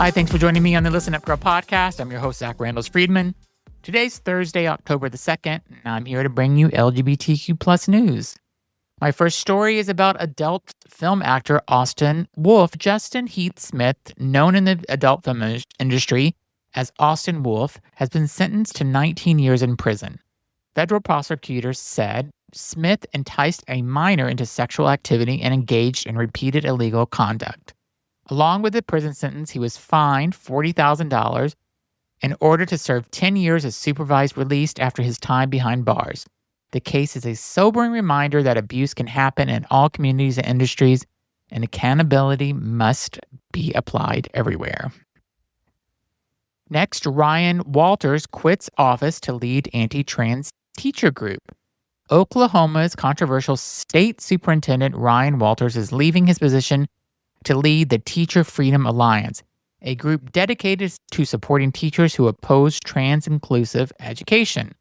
Hi, thanks for joining me on the Listen Up Girl podcast. I'm your host, Zach Randles-Friedman. Today's Thursday, October the 2nd, and I'm here to bring you LGBTQ plus news. My first story is about adult film actor Austin Wolf. Justin Heath Smith, known in the adult film industry as Austin Wolf, has been sentenced to 19 years in prison. Federal prosecutors said Smith enticed a minor into sexual activity and engaged in repeated illegal conduct. Along with the prison sentence, he was fined $40,000 in order to serve 10 years as supervised release after his time behind bars. The case is a sobering reminder that abuse can happen in all communities and industries, and accountability must be applied everywhere. Next, Ryan Walters quits office to lead anti-trans teacher group. Oklahoma's controversial state superintendent Ryan Walters is leaving his position to lead the Teacher Freedom Alliance, a group dedicated to supporting teachers who oppose trans-inclusive education.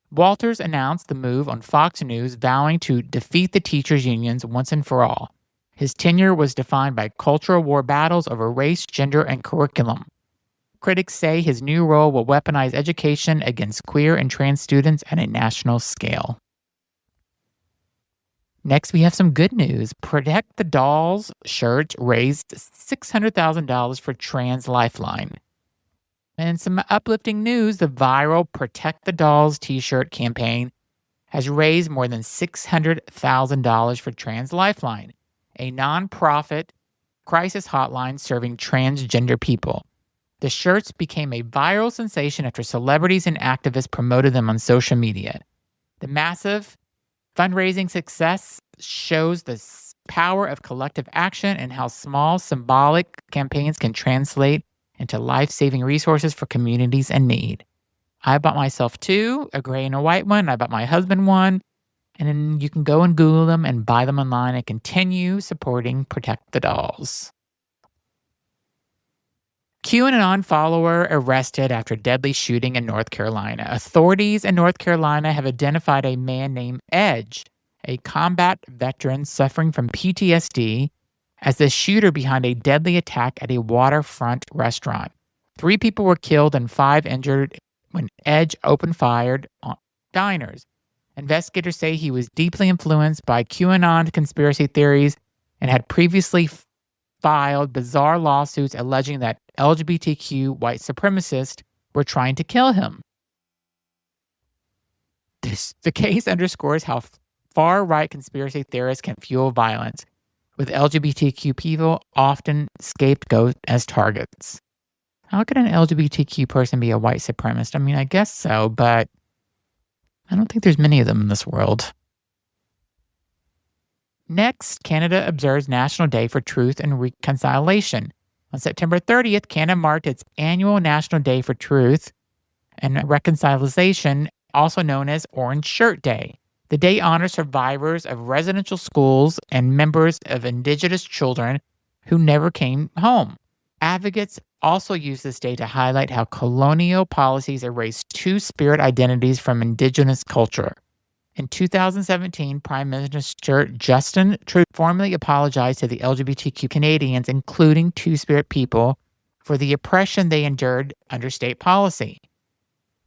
Walters announced the move on Fox News, vowing to defeat the teachers' unions once and for all. His tenure was defined by cultural war battles over race, gender, and curriculum. Critics say his new role will weaponize education against queer and trans students at a national scale. Next, we have some good news. Protect the Dolls shirt raised $600,000 for Trans Lifeline. And some uplifting news, the viral Protect the Dolls t-shirt campaign has raised more than $600,000 for Trans Lifeline, a nonprofit crisis hotline serving transgender people. The shirts became a viral sensation after celebrities and activists promoted them on social media. The massive fundraising success shows the power of collective action and how small symbolic campaigns can translate into life-saving resources for communities in need. I bought myself two, a gray and a white one. I bought my husband one. And then you can go and Google them and buy them online and continue supporting Protect the Dolls. QAnon follower arrested after deadly shooting in North Carolina. Authorities in North Carolina have identified a man named Edge, a combat veteran suffering from PTSD, as the shooter behind a deadly attack at a waterfront restaurant. 3 people were killed and 5 injured when Edge opened fire on diners. Investigators say he was deeply influenced by QAnon conspiracy theories and had previously filed bizarre lawsuits alleging that LGBTQ white supremacists were trying to kill him. The case underscores how far-right conspiracy theorists can fuel violence, with LGBTQ people often scapegoated as targets. How could an LGBTQ person be a white supremacist? I mean, I guess so, but I don't think there's many of them in this world. Next, Canada observes National Day for Truth and Reconciliation. On September 30th, Canada marked its annual National Day for Truth and Reconciliation, also known as Orange Shirt Day. The day honors survivors of residential schools and members of Indigenous children who never came home. Advocates also use this day to highlight how colonial policies erased two-spirit identities from Indigenous culture. In 2017, Prime Minister Justin Trudeau formally apologized to the LGBTQ Canadians, including Two-Spirit people, for the oppression they endured under state policy.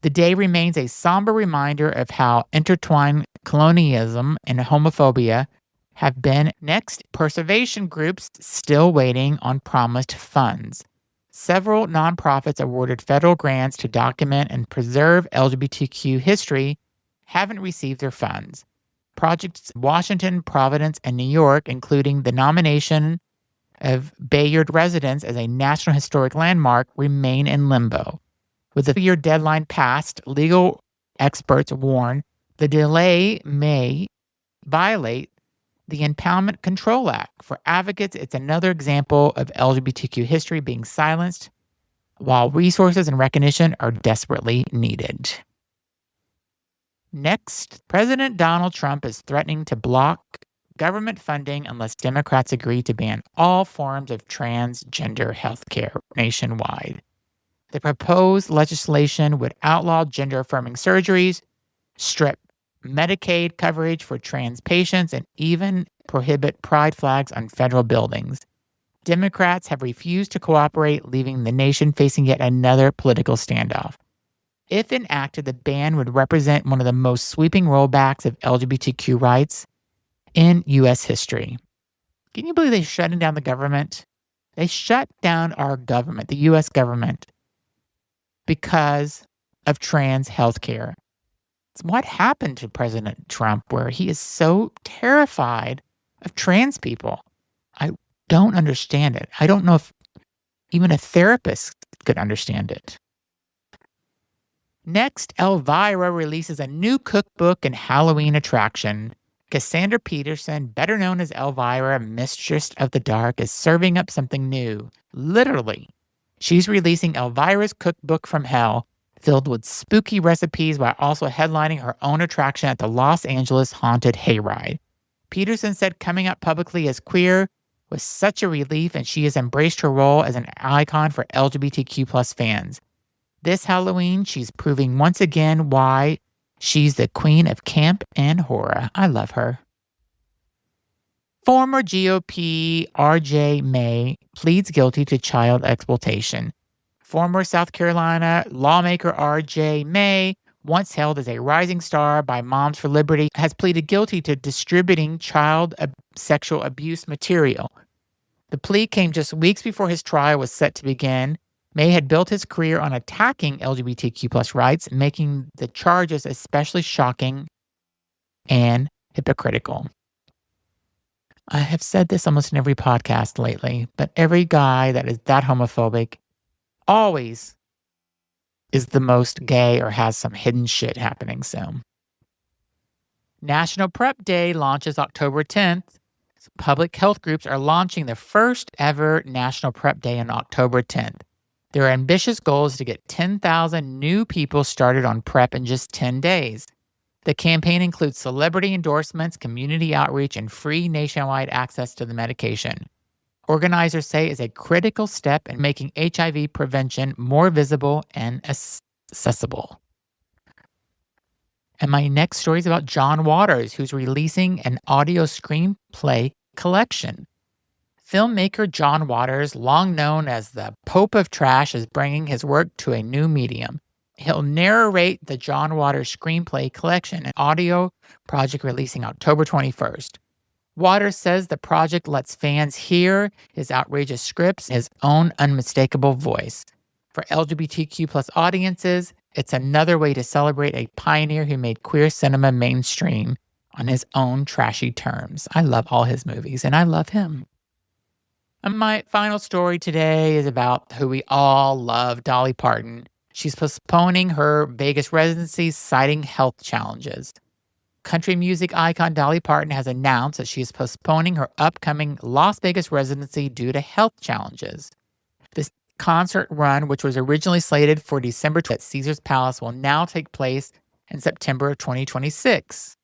The day remains a somber reminder of how intertwined colonialism and homophobia have been. Next, preservation groups still waiting on promised funds. Several nonprofits awarded federal grants to document and preserve LGBTQ history haven't received their funds. Projects in Washington, Providence, and New York, including the nomination of Bayard Residence as a National Historic Landmark, remain in limbo. With the 2-year deadline passed, legal experts warn the delay may violate the Impoundment Control Act. For advocates, it's another example of LGBTQ history being silenced, while resources and recognition are desperately needed. Next, President Donald Trump is threatening to block government funding unless Democrats agree to ban all forms of transgender health care nationwide. The proposed legislation would outlaw gender-affirming surgeries, strip Medicaid coverage for trans patients, and even prohibit pride flags on federal buildings. Democrats have refused to cooperate, leaving the nation facing yet another political standoff. If enacted, the ban would represent one of the most sweeping rollbacks of LGBTQ rights in U.S. history. Can you believe they're shutting down the government? They shut down our government, the U.S. government, because of trans health care. What happened to President Trump where he is so terrified of trans people? I don't understand it. I don't know if even a therapist could understand it. Next, Elvira releases a new cookbook and Halloween attraction. Cassandra Peterson, better known as Elvira, Mistress of the Dark, is serving up something new. Literally. She's releasing Elvira's Cookbook from Hell, filled with spooky recipes while also headlining her own attraction at the Los Angeles Haunted Hayride. Peterson said coming out publicly as queer was such a relief, and she has embraced her role as an icon for LGBTQ+ fans. This Halloween, she's proving once again why she's the queen of camp and horror. I love her. Former GOP R.J. May pleads guilty to child exploitation. Former South Carolina lawmaker R.J. May, once hailed as a rising star by Moms for Liberty, has pleaded guilty to distributing child sexual abuse material. The plea came just weeks before his trial was set to begin. May had built his career on attacking LGBTQ+ rights, making the charges especially shocking and hypocritical. I have said this almost in every podcast lately, but every guy that is that homophobic always is the most gay or has some hidden shit happening soon. National PrEP Day launches October 10th. Public health groups are launching the first ever National PrEP Day on October 10th. Their ambitious goal is to get 10,000 new people started on PrEP in just 10 days. The campaign includes celebrity endorsements, community outreach, and free nationwide access to the medication. Organizers say it's a critical step in making HIV prevention more visible and accessible. And my next story is about John Waters, who's releasing an audio screenplay collection. Filmmaker John Waters, long known as the Pope of Trash, is bringing his work to a new medium. He'll narrate the John Waters screenplay collection, an audio project releasing October 21st. Waters says the project lets fans hear his outrageous scripts, his own unmistakable voice. For LGBTQ+ audiences, it's another way to celebrate a pioneer who made queer cinema mainstream on his own trashy terms. I love all his movies, and I love him. And my final story today is about who we all love, Dolly Parton. She's postponing her Vegas residency, citing health challenges. Country music icon Dolly Parton has announced that she is postponing her upcoming Las Vegas residency due to health challenges. This concert run, which was originally slated for December at Caesars Palace, will now take place in September of 2026.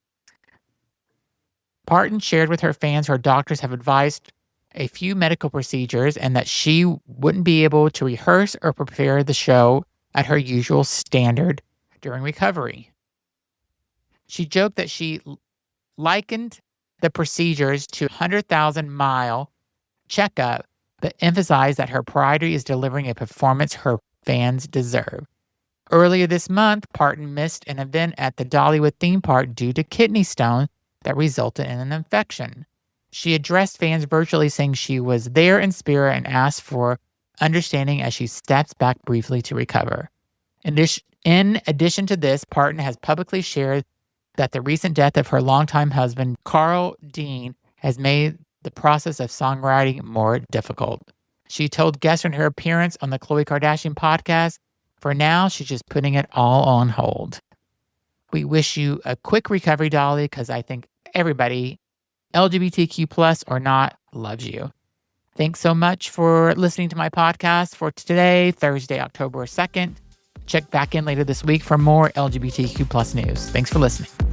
Parton shared with her fans her doctors have advised a few medical procedures and that she wouldn't be able to rehearse or prepare the show at her usual standard during recovery. She joked that she likened the procedures to a 100,000-mile checkup, but emphasized that her priority is delivering a performance her fans deserve. Earlier this month, Parton missed an event at the Dollywood theme park due to kidney stone that resulted in an infection. She addressed fans virtually, saying she was there in spirit and asked for understanding as she steps back briefly to recover. In addition to this, Parton has publicly shared that the recent death of her longtime husband, Carl Dean, has made the process of songwriting more difficult. She told guests in her appearance on the Khloe Kardashian podcast, for now, she's just putting it all on hold. We wish you a quick recovery, Dolly, because I think everybody, LGBTQ+ or not, loves you. Thanks so much for listening to my podcast for today, Thursday, October 2nd. Check back in later this week for more LGBTQ+ news. Thanks for listening.